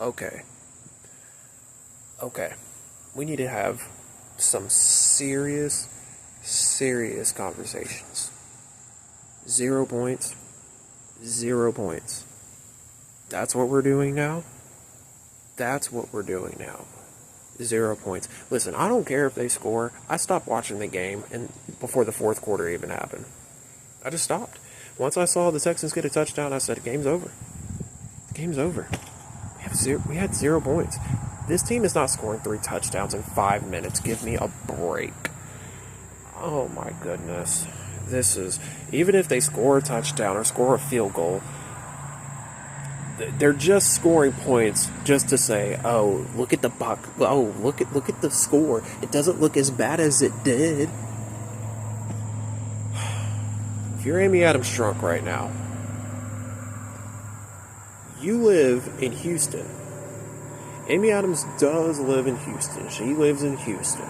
Okay. Okay. We need to have some serious conversations. 0 points. 0 points. That's what we're doing now? That's what we're doing now. 0 points. Listen, I don't care if they score. I stopped watching the game and before the fourth quarter even happened. I just stopped. Once I saw the Texans get a touchdown, I said, game's over. The game's over. We had 0 points. This team is not scoring 3 touchdowns in 5 minutes. Give me a break. Oh my goodness. This is, even if they score a touchdown or score a field goal, they're just scoring points just to say, oh, look at the buck. Oh, look at the score. It doesn't look as bad as it did. If you're Amy Adams Strunk right now, you live in Houston. Amy Adams does live in Houston. She lives in Houston.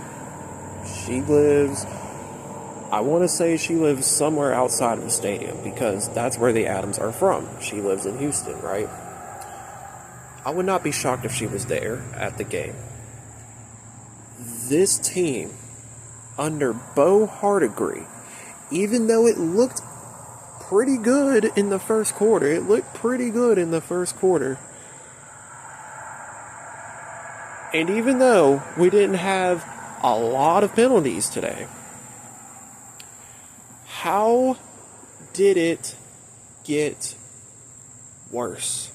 I want to say she lives somewhere outside of the stadium because that's where the Adams are from. She lives in Houston, right? I would not be shocked if she was there at the game. This team, under Bo Hardegree, even though it looked pretty good in the first quarter, and even though we didn't have a lot of penalties today, how did it get worse?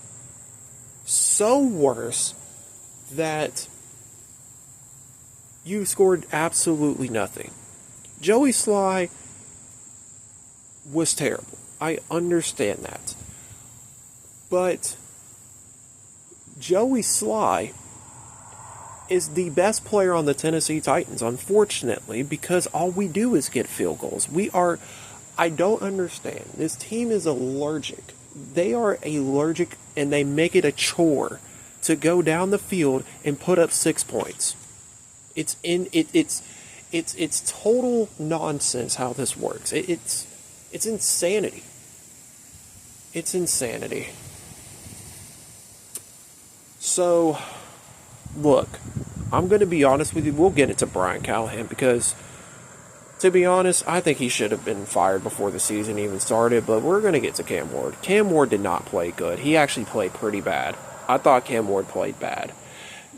So worse that you scored absolutely nothing. Joey Sly was terrible. I understand that. But Joey Sly is the best player on the Tennessee Titans, unfortunately, because all we do is get field goals. I don't understand. This team is allergic. They are allergic, and they make it a chore to go down the field and put up 6 points. It's total nonsense how this works. It's insanity. It's insanity. So, look, I'm going to be honest with you. We'll get into Brian Callahan because, to be honest, I think he should have been fired before the season even started, but we're going to get to Cam Ward. Cam Ward did not play good. He actually played pretty bad. I thought Cam Ward played bad.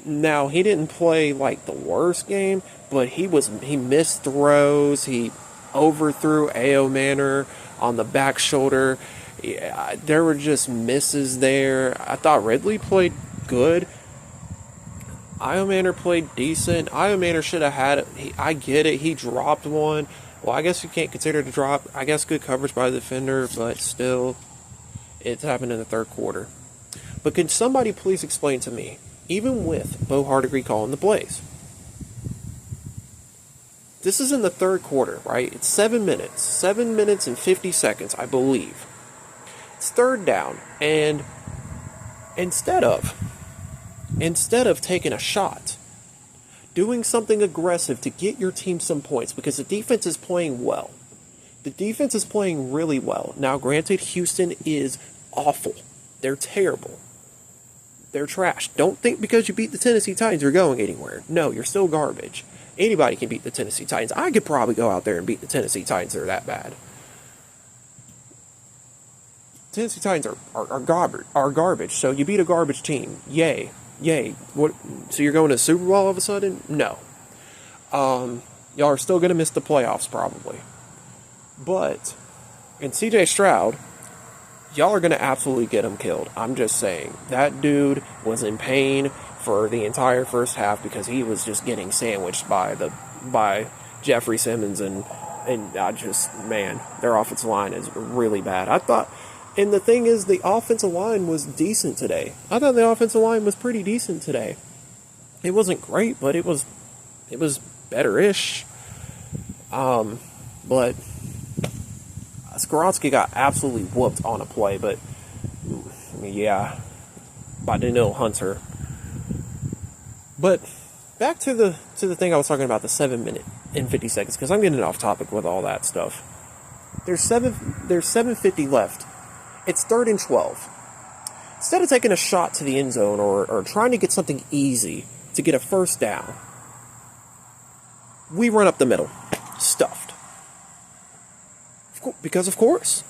Now, he didn't play like the worst game, but he missed throws. He overthrew A.O. Manor on the back shoulder. Yeah, there were just misses there. I thought Ridley played good. Io Manor played decent. Io Manor should have had it. I get it. He dropped one. Well, I guess you can't consider it a drop. I guess good coverage by the defender, but still, it's happened in the third quarter. But can somebody please explain to me, even with Bo Hardegree calling the plays, this is in the third quarter, right? It's 7 minutes. 7 minutes and 50 seconds, I believe. It's third down, and instead of taking a shot, doing something aggressive to get your team some points, because the defense is playing well. The defense is playing really well. Now, granted, Houston is awful. They're terrible. They're trash. Don't think because you beat the Tennessee Titans you're going anywhere. No, you're still garbage. Anybody can beat the Tennessee Titans. I could probably go out there and beat the Tennessee Titans. They're that bad. Tennessee Titans are garbage. So you beat a garbage team. Yay. What? So you're going to the Super Bowl all of a sudden? No. Y'all are still going to miss the playoffs probably. But in C.J. Stroud, y'all are going to absolutely get him killed. I'm just saying. That dude was in pain for the entire first half because he was just getting sandwiched by Jeffrey Simmons and I just, man, their offensive line is really bad. I thought. And the thing is, the offensive line was decent today. I thought the offensive line was pretty decent today. It wasn't great, but it was better-ish. But Skoronski got absolutely whooped on a play, but yeah, by Danielle Hunter. But back to the thing I was talking about, the 7 minute and 50 seconds, because I'm getting off topic with all that stuff. There's 7:50 left. It's 3rd and 12. Instead of taking a shot to the end zone or trying to get something easy to get a first down, we run up the middle, stuffed. Because of course.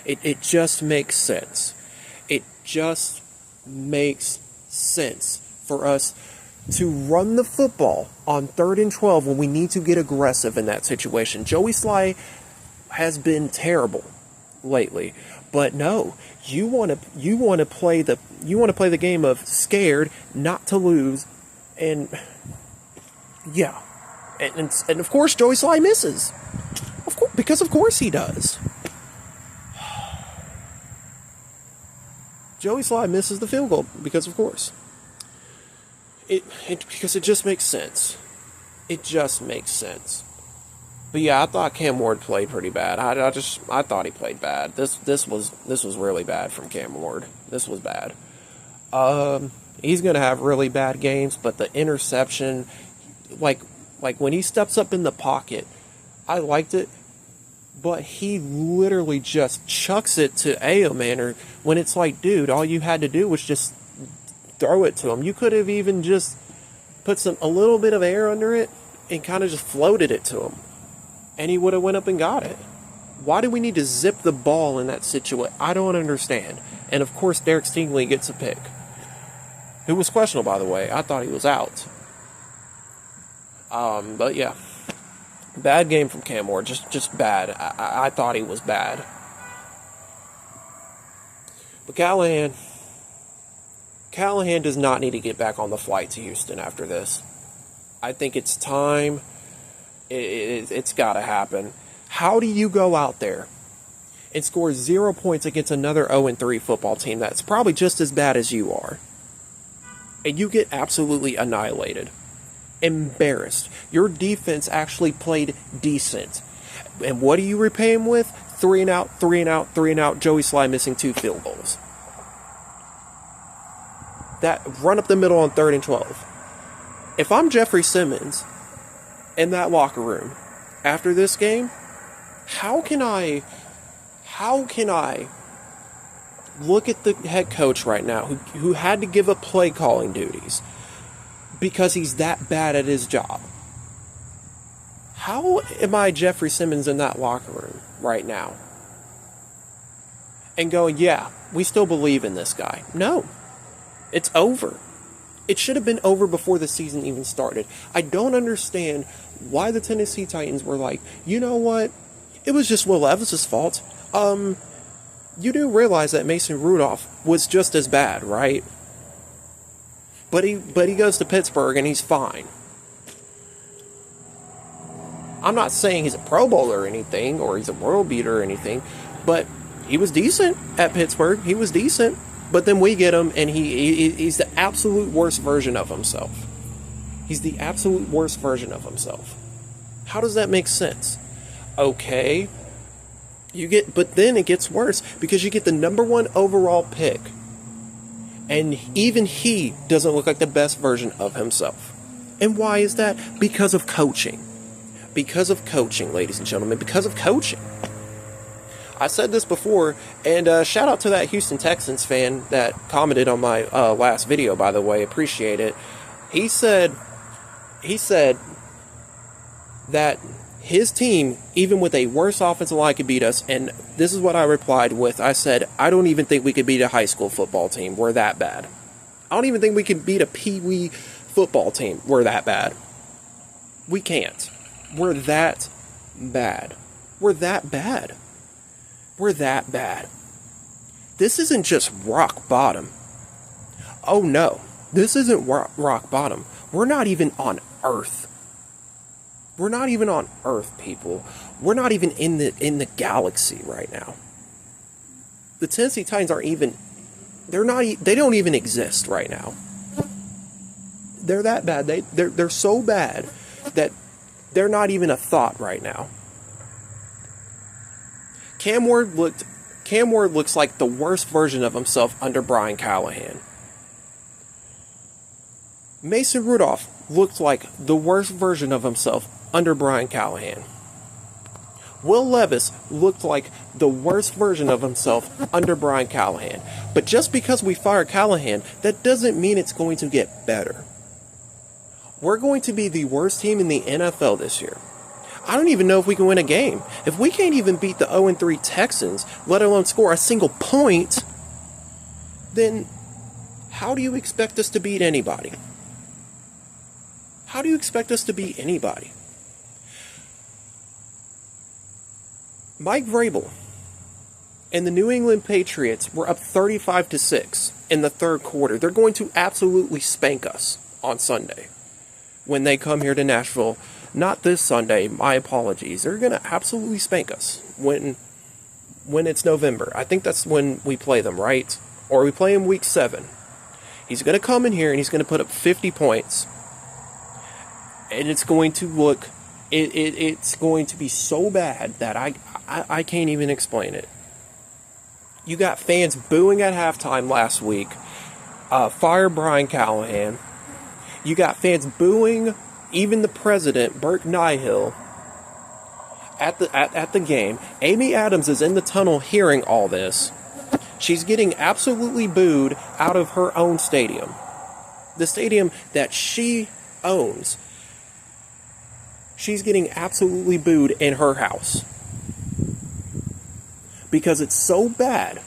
It just makes sense. It just makes sense for us to run the football on 3rd and 12 when we need to get aggressive in that situation. Joey Slye has been terrible lately, but no, you want to play the game of scared not to lose, and yeah, and of course Joey Slye misses, of course he does. Joey Slye misses the field goal because of course. Because it just makes sense. It just makes sense. But yeah, I thought Cam Ward played pretty bad. I thought he played bad. This was really bad from Cam Ward. This was bad. He's gonna have really bad games, but the interception, like when he steps up in the pocket, I liked it. But he literally just chucks it to Ayomanor when it's like, dude, all you had to do was just throw it to him. You could have even just put a little bit of air under it and kind of just floated it to him, and he would have went up and got it. Why do we need to zip the ball in that situation? I don't understand. And of course, Derek Stingley gets a pick, who was questionable, by the way. I thought he was out. But yeah, bad game from Cam Ward. Just bad. I thought he was bad. But Callahan does not need to get back on the flight to Houston after this. I think it's time. It's got to happen. How do you go out there and score 0 points against another 0-3 football team that's probably just as bad as you are, and you get absolutely annihilated, embarrassed? Your defense actually played decent. And what do you repay him with? 3 and out, 3 and out, 3 and out. Joey Slye missing 2 field goals. That run up the middle on 3rd and 12. If I'm Jeffrey Simmons in that locker room after this game, how can I look at the head coach right now who had to give up play calling duties because he's that bad at his job? How am I Jeffrey Simmons in that locker room right now and going, yeah, we still believe in this guy? No. It's over. It should have been over before the season even started. I don't understand why the Tennessee Titans were like, you know what? It was just Will Levis's fault. You do realize that Mason Rudolph was just as bad, right? But he goes to Pittsburgh and he's fine. I'm not saying he's a Pro Bowler or anything, or he's a world beater or anything, but he was decent at Pittsburgh. He was decent. But then we get him, and he's the absolute worst version of himself. He's the absolute worst version of himself. How does that make sense? Okay, but then it gets worse because you get the number 1 overall pick, and even he doesn't look like the best version of himself. And why is that? Because of coaching. Because of coaching, ladies and gentlemen. Because of coaching. I said this before, and shout out to that Houston Texans fan that commented on my last video, by the way. Appreciate it. He said that his team, even with a worse offensive line, could beat us, and this is what I replied with. I said, I don't even think we could beat a high school football team. We're that bad. I don't even think we could beat a pee-wee football team. We're that bad. We can't. We're that bad. We're that bad. We're that bad. This isn't just rock bottom. Oh no, this isn't rock bottom. We're not even on Earth. We're not even on Earth, people. We're not even in the galaxy right now. The Tennessee Titans aren't even. They don't even exist right now. They're that bad. They're so bad that they're not even a thought right now. Cam Ward looks like the worst version of himself under Brian Callahan. Mason Rudolph looked like the worst version of himself under Brian Callahan. Will Levis looked like the worst version of himself under Brian Callahan. But just because we fire Callahan, that doesn't mean it's going to get better. We're going to be the worst team in the NFL this year. I don't even know if we can win a game. If we can't even beat the 0-3 Texans, let alone score a single point, then how do you expect us to beat anybody? How do you expect us to beat anybody? Mike Vrabel and the New England Patriots were up 35-6 in the third quarter. They're going to absolutely spank us on Sunday when they come here to Nashville. Not this Sunday, my apologies. They're going to absolutely spank us when it's November. I think that's when we play them, right? Or we play in week 7. He's going to come in here and he's going to put up 50 points. And it's going to look, it's going to be so bad that I can't even explain it. You got fans booing at halftime last week. Fire Brian Callahan. You got fans booing even the president, Burke Nihill, at the game. Amy Adams is in the tunnel hearing all this. She's getting absolutely booed out of her own stadium. The stadium that she owns. She's getting absolutely booed in her house. Because it's so bad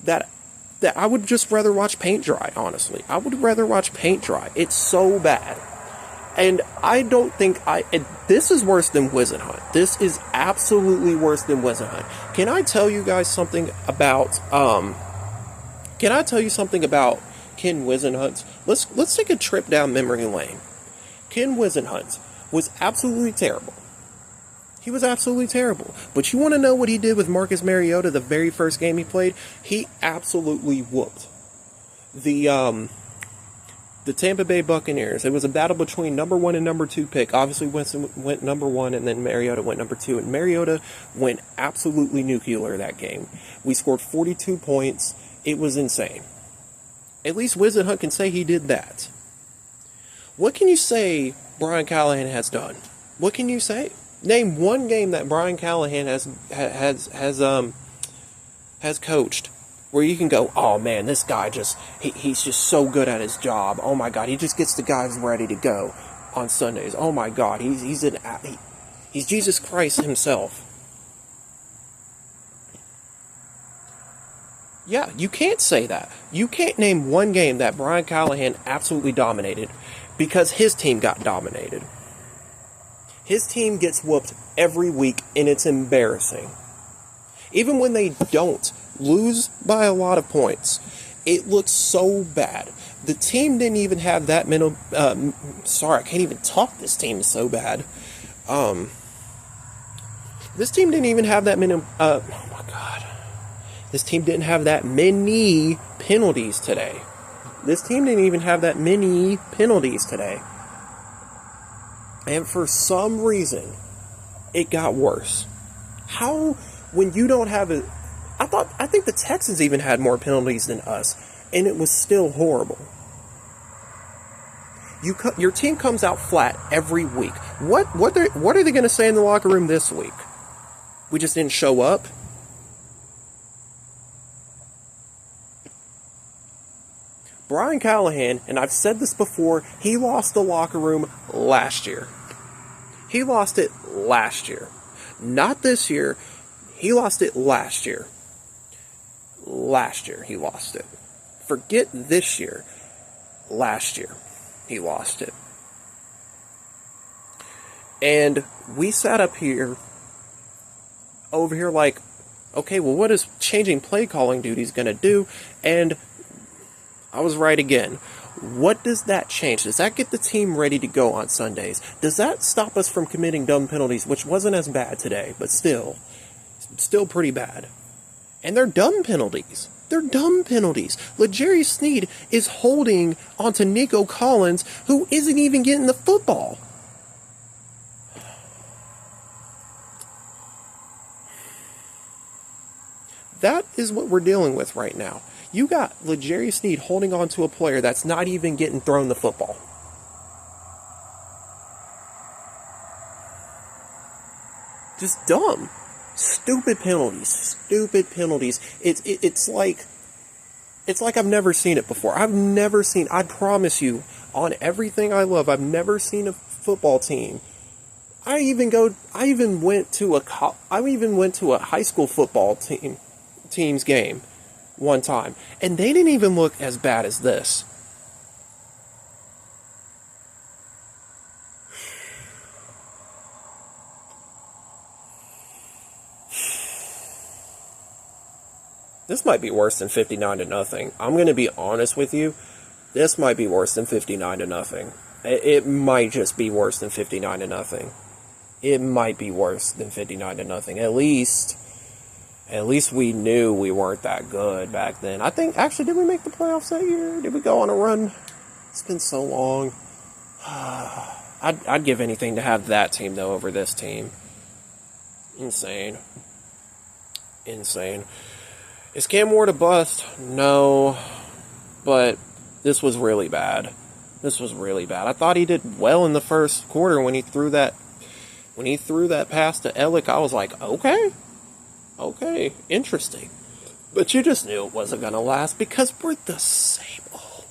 that I would just rather watch paint dry, honestly. I would rather watch paint dry. It's so bad. And I don't think this is worse than Whisenhunt. This is absolutely worse than Whisenhunt. Can I tell you guys something about Ken Whisenhunt? Let's take a trip down memory lane. Ken Whisenhunt was absolutely terrible. He was absolutely terrible. But you want to know what he did with Marcus Mariota the very first game he played? He absolutely whooped the Tampa Bay Buccaneers. It was a battle between number 1 and number 2 pick. Obviously, Winston went number 1, and then Mariota went number 2. And Mariota went absolutely nuclear that game. We scored 42 points. It was insane. At least Whisenhunt can say he did that. What can you say Brian Callahan has done? What can you say? Name one game that Brian Callahan has coached where you can go, oh man, this guy he's just so good at his job. Oh my God, he just gets the guys ready to go on Sundays. Oh my God, he's Jesus Christ himself. Yeah, you can't say that. You can't name one game that Brian Callahan absolutely dominated because his team got dominated. His team gets whooped every week, and it's embarrassing. Even when they don't lose by a lot of points, it looks so bad. The team didn't even have that mental... I can't even talk. This team is so bad. This team didn't even have that many... oh my God. This team didn't have that many penalties today. This team didn't even have that many penalties today. And for some reason, it got worse. How, when you don't have a... I think the Texans even had more penalties than us, and it was still horrible. Your team comes out flat every week. What are they going to say in the locker room this week? We just didn't show up? Brian Callahan, and I've said this before, he lost the locker room last year. He lost it last year. Not this year. He lost it last year. Last year he lost it. Forget this year. Last year he lost it. And we sat up here, over here like, okay, well, what is changing play calling duties going to do? And I was right again. What does that change? Does that get the team ready to go on Sundays? Does that stop us from committing dumb penalties, which wasn't as bad today, but still pretty bad? And they're dumb penalties. They're dumb penalties. L'Jarius Sneed is holding onto Nico Collins, who isn't even getting the football. That is what we're dealing with right now. You got L'Jarius Sneed holding on to a player that's not even getting thrown the football. Just dumb. Stupid penalties. It's like I've never seen it before. I promise you, on everything I love, I've never seen a football team. I even went to a high school football team's game one time, and they didn't even look as bad as this. This might be worse than 59-0. I'm going to be honest with you. This might be worse than 59-0. It might just be worse than 59-0. It might be worse than 59-0. At least we knew we weren't that good back then. I think, actually, did we make the playoffs that year? Did we go on a run? It's been so long. I'd give anything to have that team, though, over this team. Insane. Is Cam Ward a bust? No. But this was really bad. I thought he did well in the first quarter when he threw that pass to Ellick. I was like, okay, interesting. But you just knew it wasn't going to last because we're the same old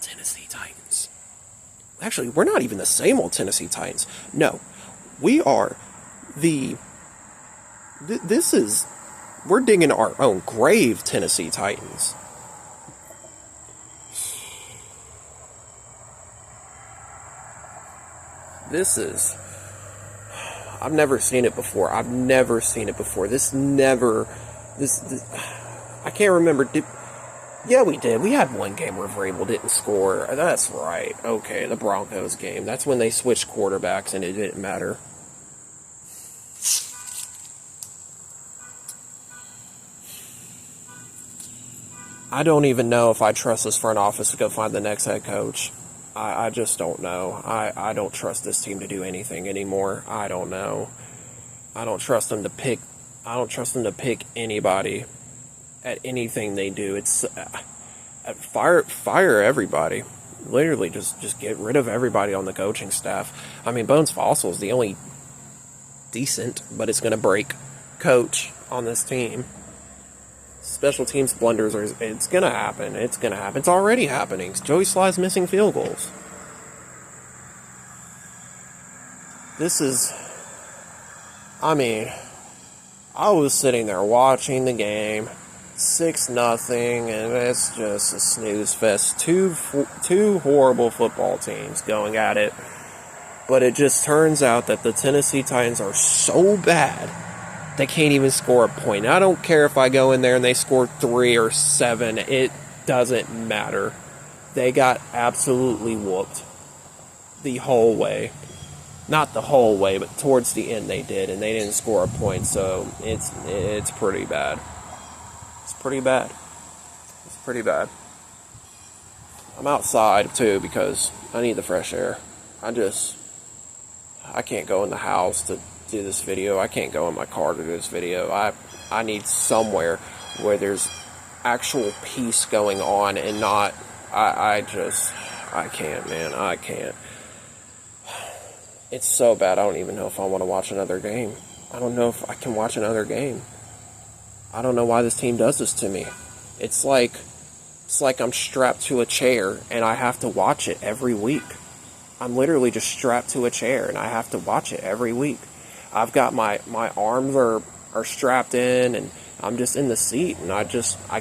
Tennessee Titans. Actually, we're not even the same old Tennessee Titans. No, we are we're digging our own grave, Tennessee Titans. I've never seen it before. I can't remember. Yeah, we did. We had one game where Vrabel didn't score. That's right. Okay, the Broncos game. That's when they switched quarterbacks and it didn't matter. I don't even know if I trust this front office to go find the next head coach. I just don't know. I don't trust this team to do anything anymore. I don't know. I don't trust them to pick anybody at anything they do. It's fire everybody. Literally just get rid of everybody on the coaching staff. I mean, Bones Fossil is the only decent, but it's going to break coach on this team. Special teams blunders it's going to happen. It's already happening. Joey Sly's missing field goals. I was sitting there watching the game, 6-0, and it's just a snooze fest. Two horrible football teams going at it. But it just turns out that the Tennessee Titans are so bad they can't even score a point. I don't care if I go in there and they score 3 or 7. It doesn't matter. They got absolutely whooped the whole way. Not the whole way, but towards the end they did, and they didn't score a point, so it's pretty bad. It's pretty bad. I'm outside, too, because I need the fresh air. I can't go in the house to do this video. I can't go in my car to do this video. I need somewhere where there's actual peace going on and not, I can't, man. I can't. It's so bad, I don't even know if I want to watch another game. I don't know if I can watch another game. I don't know why this team does this to me. It's like I'm strapped to a chair and I have to watch it every week. I'm literally just strapped to a chair and I have to watch it every week. I've got my arms are strapped in and I'm just in the seat and I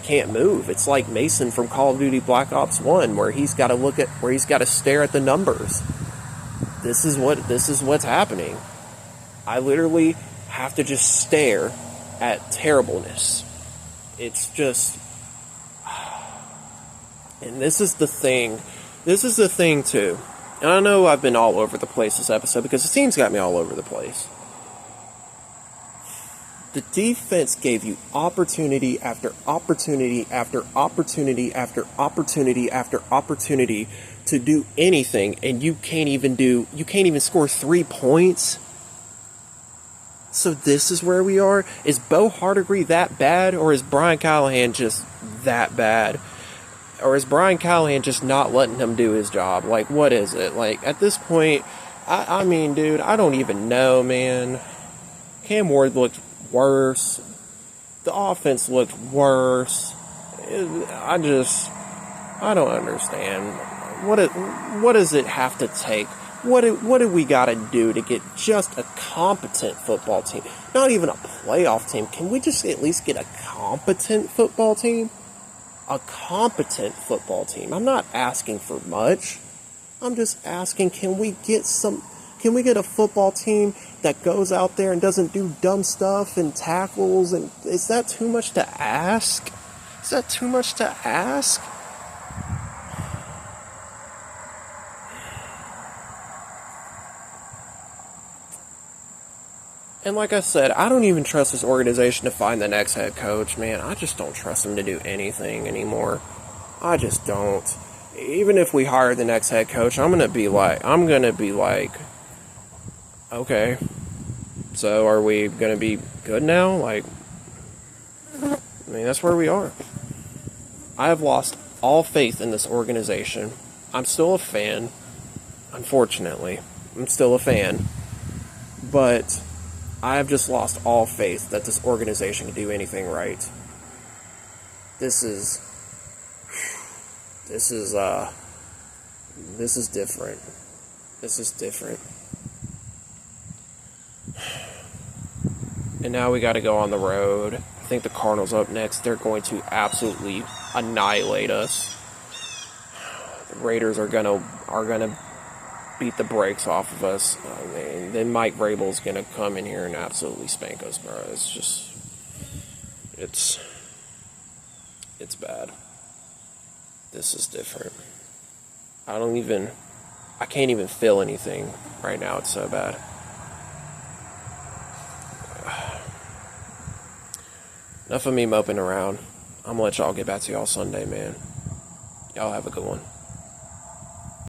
can't move. It's like Mason from Call of Duty Black Ops 1 where he's got to stare at the numbers. This is what's happening. I literally have to just stare at terribleness. It's just, and this is the thing too. And I know I've been all over the place this episode because the team's got me all over the place. The defense gave you opportunity after opportunity after opportunity after opportunity after opportunity to do anything, and you can't even score 3 points. So this is where we are. Is Bo Hardegree that bad, or is Brian Callahan just that bad? Or is Brian Callahan just not letting him do his job? Like, what is it? Like, at this point, I mean, dude, I don't even know, man. Cam Ward looked worse. The offense looked worse. I don't understand. What does it have to take? What do we got to do to get just a competent football team? Not even a playoff team. Can we just at least get a competent football team? A competent football team. I'm not asking for much. I'm just asking, can we get a football team that goes out there and doesn't do dumb stuff and tackles? And is that too much to ask? Is that too much to ask? And like I said, I don't even trust this organization to find the next head coach, man. I just don't trust them to do anything anymore. I just don't. Even if we hire the next head coach, I'm gonna be like, okay, so are we gonna be good now? Like, I mean, that's where we are. I have lost all faith in this organization. I'm still a fan, unfortunately. I'm still a fan. But I have just lost all faith that this organization can do anything right. This is different. This is different. And now we got to go on the road. I think the Cardinals up next. They're going to absolutely annihilate us. The Raiders are gonna beat the brakes off of us. I mean, then Mike Vrabel's gonna come in here and absolutely spank us, bro. It's bad. This is different. I can't even feel anything right now. It's so bad. Enough of me moping around. I'm gonna let y'all get back to y'all Sunday, man. Y'all have a good one.